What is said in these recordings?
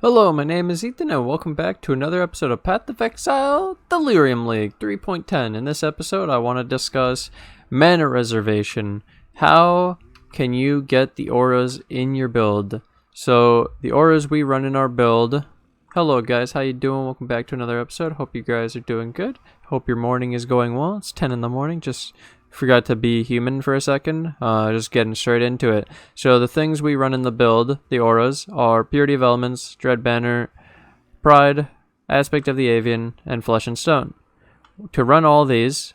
Hello, my name is Ethan and welcome back to another episode of Path of Exile Delirium League 3.10. In this episode I want to discuss mana reservation. How can you get the auras in your build? So the auras we run in our build. Hello guys, how you doing? Welcome back to another episode. Hope you guys are doing good. Hope your morning is going well. It's 10 in the morning. Just forgot to be human for a second. Just getting straight into it. So the things we run in the build, the auras, are Purity of Elements, Dread Banner, Pride, Aspect of the Avian, and Flesh and Stone. To run all these,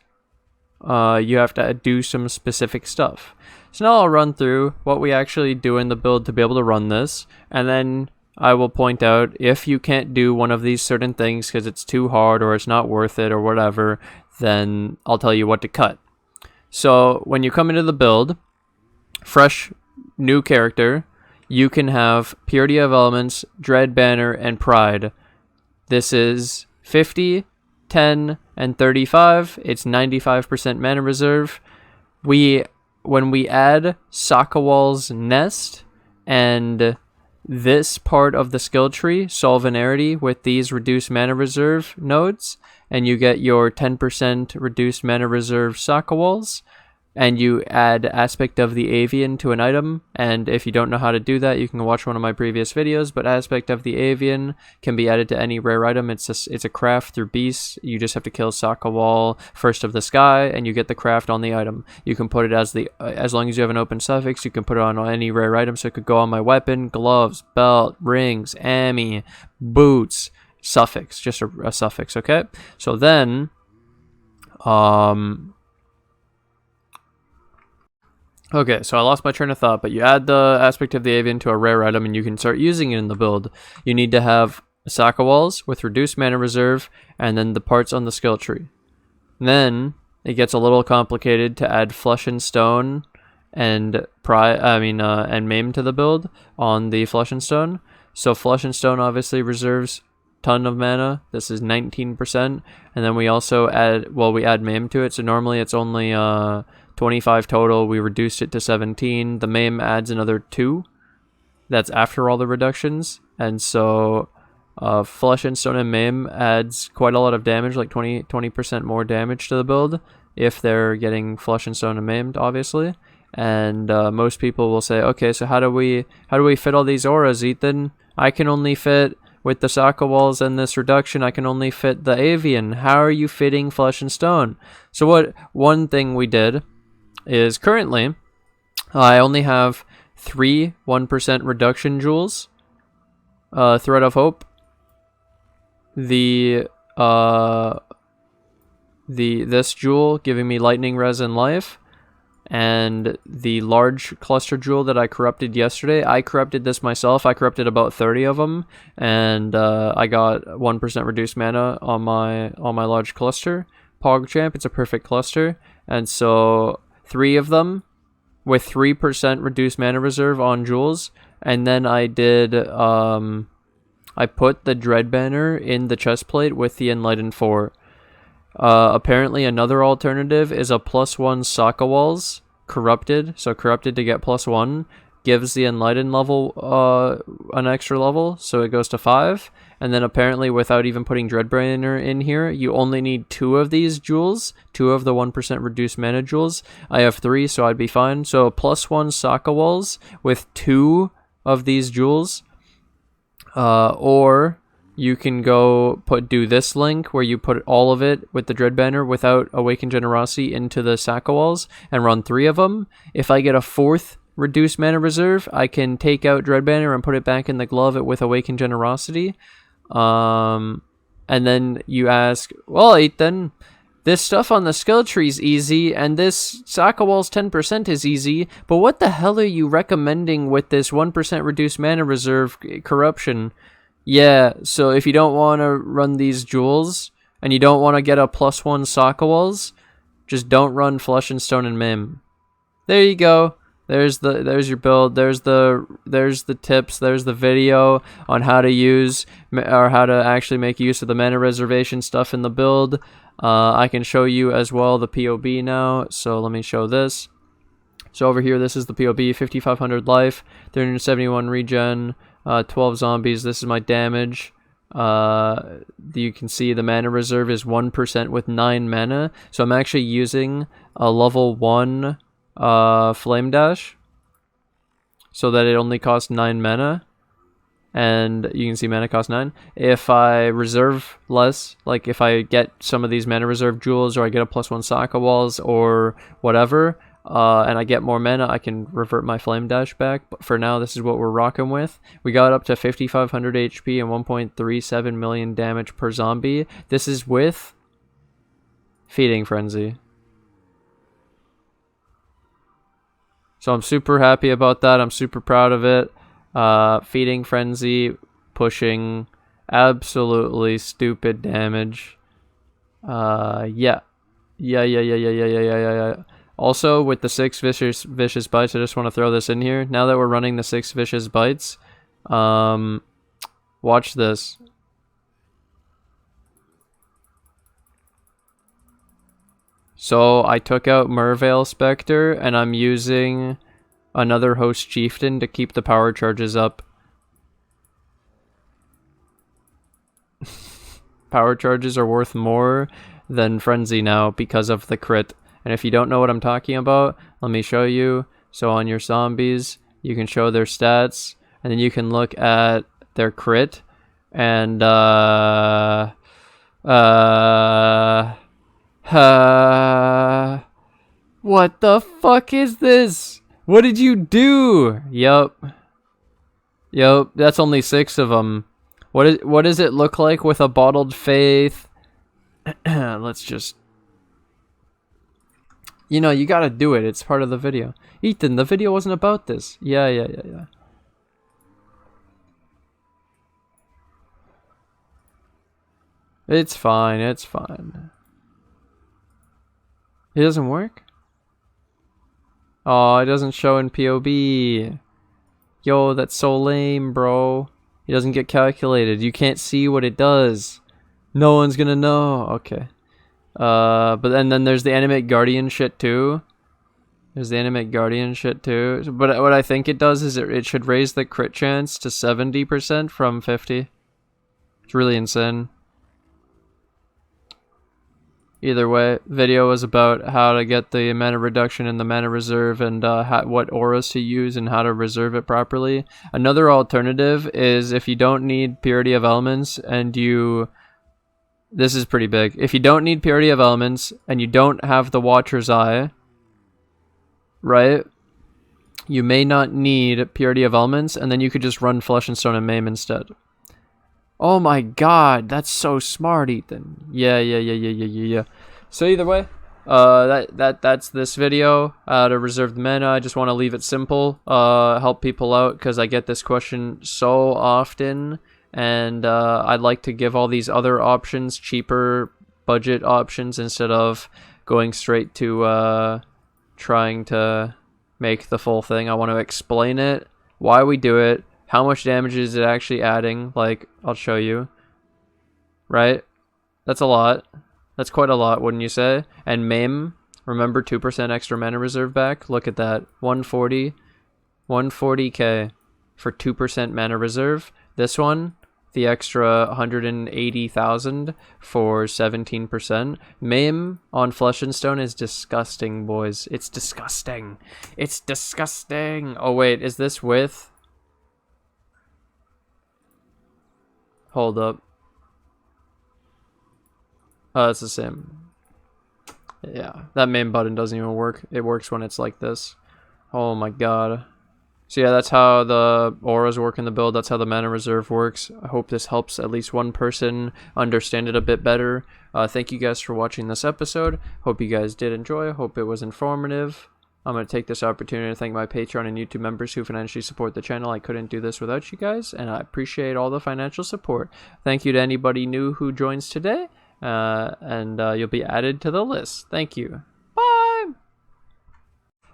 you have to do some specific stuff. So now I'll run through what we actually do in the build to be able to run this, and then I will point out if you can't do one of these certain things because it's too hard or it's not worth it or whatever, then I'll tell you what to cut. So when you come into the build, fresh new character, you can have Purity of Elements, Dread Banner, and Pride. This is 50, 10, and 35. It's 95% mana reserve. When we add Sakawal's Nest and this part of the skill tree, Solvenarity, with these reduced mana reserve nodes, and you get your 10% reduced mana reserve Sakawals, and you add Aspect of the Avian to an item, and if you don't know how to do that, you can watch one of my previous videos, but Aspect of the Avian can be added to any rare item. It's a craft through beasts. You just have to kill Sakawal first of the sky, and you get the craft on the item. You can put it as long as you have an open suffix, you can put it on any rare item, so it could go on my weapon, gloves, belt, rings, ammi, boots, suffix, just a suffix. Okay, so then okay, so I lost my train of thought, but you add the Aspect of the Avian to a rare item and you can start using it in the build. You need to have Sakawals with reduced mana reserve and then the parts on the skill tree. Then it gets a little complicated to add Flesh and Stone and and Maim to the build on the Flesh and Stone. So Flesh and Stone obviously reserves ton of mana. This is 19%, and then we also add Maim to it. So normally it's only 25 total. We reduced it to 17. The Maim adds another 2. That's after all the reductions, and so Flesh and Stone and Maim adds quite a lot of damage, like 20% more damage to the build if they're getting Flesh and Stone and Maimed, obviously. And most people will say, okay, so how do we fit all these auras, Ethan? I can only fit, with the Sakawals and this reduction, I can only fit the Avian. How are you fitting Flesh and Stone? So one thing we did is currently I only have 3 1% reduction jewels. Thread of Hope. This jewel giving me lightning res and life. And the large cluster jewel that I corrupted yesterday, I corrupted this myself. I corrupted about 30 of them, and I got 1% reduced mana on my large cluster. PogChamp, it's a perfect cluster, and so 3 of them with 3% reduced mana reserve on jewels, and then I did I put the Dread Banner in the chest plate with the Enlightened 4. Apparently another alternative is a +1 Sakawals corrupted. So corrupted to get +1 gives the Enlightened level an extra level, so it goes to 5. And then apparently without even putting Dread Banner in here, you only need 2 of these jewels, 2 of the 1% reduced mana jewels. I have 3, so I'd be fine. So +1 Sakawals with 2 of these jewels, or you can do this link where you put all of it with the Dread Banner without Awakened Generosity into the Sakawals and run 3 of them. If I get a 4th reduced mana reserve, I can take out Dread Banner and put it back in the glove with Awakened Generosity. And then you ask, well, Ethan, this stuff on the skill tree is easy, and this Sakawal's 10% is easy, but what the hell are you recommending with this 1% reduced mana reserve corruption? Yeah, so if you don't want to run these jewels, and you don't want to get a +1 Sakawals, just don't run Flesh and Stone and Maim. There you go. There's your build. There's the tips. There's the video on how to use or how to actually make use of the mana reservation stuff in the build. I can show you as well the POB now. So let me show this. So over here, this is the POB, 5,500 life, 371 regen, 12 zombies. This is my damage. You can see the mana reserve is 1% with 9 mana. So I'm actually using a level 1 Flame Dash so that it only costs 9 mana. And you can see mana cost 9. If I reserve less, like if I get some of these mana reserve jewels, or I get a +1 Saka Walls or whatever, and I get more mana, I can revert my Flame Dash back. But for now, this is what we're rocking with. We got up to 5,500 HP and 1.37 million damage per zombie. This is with Feeding Frenzy. So I'm super happy about that. I'm super proud of it. Feeding Frenzy, pushing absolutely stupid damage. Yeah. Also, with the 6 vicious bites, I just want to throw this in here. Now that we're running the 6 vicious bites, watch this. So I took out Merveil Spectre, and I'm using another Host Chieftain to keep the power charges up. Power charges are worth more than Frenzy now because of the crit. And if you don't know what I'm talking about, let me show you. So on your zombies, you can show their stats, and then you can look at their crit, and what the fuck is this? What did you do? Yup, that's only 6 of them. What does it look like with a Bottled Faith? Let's just... You know, you gotta do it. It's part of the video. Ethan, the video wasn't about this. Yeah. It's fine. It doesn't work? Oh, it doesn't show in POB. Yo, that's so lame, bro. It doesn't get calculated. You can't see what it does. No one's gonna know. Okay. But then there's the Animate Guardian shit too. But what I think it does is it should raise the crit chance to 70% from 50. It's really insane. Either way, video was about how to get the mana reduction and the mana reserve, and what auras to use and how to reserve it properly. Another alternative is if you don't need Purity of Elements and you... This is pretty big. If you don't need Purity of Elements and you don't have the Watcher's Eye, right? You may not need Purity of Elements, and then you could just run Flesh and Stone and Maim instead. Oh my god, that's so smart, Ethan. Yeah. So either way, that's this video. To reserve the mana, I just want to leave it simple. Help people out, because I get this question so often. And I'd like to give all these other options, cheaper budget options, instead of going straight to trying to make the full thing. I want to explain it, why we do it, how much damage is it actually adding. Like, I'll show you. Right? That's a lot. That's quite a lot, wouldn't you say? And Maim, remember 2% extra mana reserve back? Look at that. 140k for 2% mana reserve. This one, the extra 180,000 for 17%. Maim on Flesh and Stone is disgusting, boys. It's disgusting. Oh wait, is this with? Hold up. Oh, it's the same. Yeah, that main button doesn't even work. It works when it's like this. Oh my god. So yeah, that's how the auras work in the build. That's how the mana reserve works. I hope this helps at least one person understand it a bit better. Thank you guys for watching this episode. Hope you guys did enjoy. Hope it was informative. I'm going to take this opportunity to thank my Patreon and YouTube members who financially support the channel. I couldn't do this without you guys, and I appreciate all the financial support. Thank you to anybody new who joins today, and you'll be added to the list. Thank you. Bye!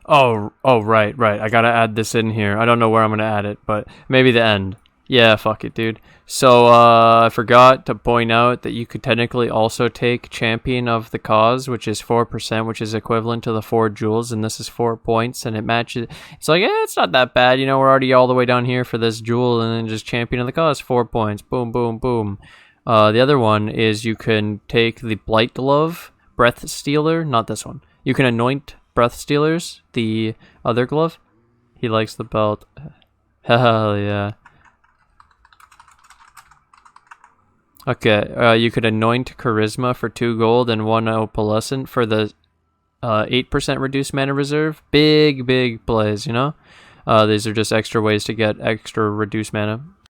Oh, right. I gotta add this in here. I don't know where I'm gonna add it, but maybe the end. Yeah, fuck it, dude. So, I forgot to point out that you could technically also take Champion of the Cause, which is 4%, which is equivalent to the 4 jewels, and this is 4 points, and it matches. It's like, it's not that bad, we're already all the way down here for this jewel, and then just Champion of the Cause, 4 points. Boom, boom, boom. The other one is you can take the Blight Glove, Breath Stealer, not this one. You can anoint Breath Stealers, the other glove. He likes the belt. Hell yeah. Okay, you could anoint Charisma for 2 gold and 1 opalescent for the 8% reduced mana reserve. Big plays, These are just extra ways to get extra reduced mana.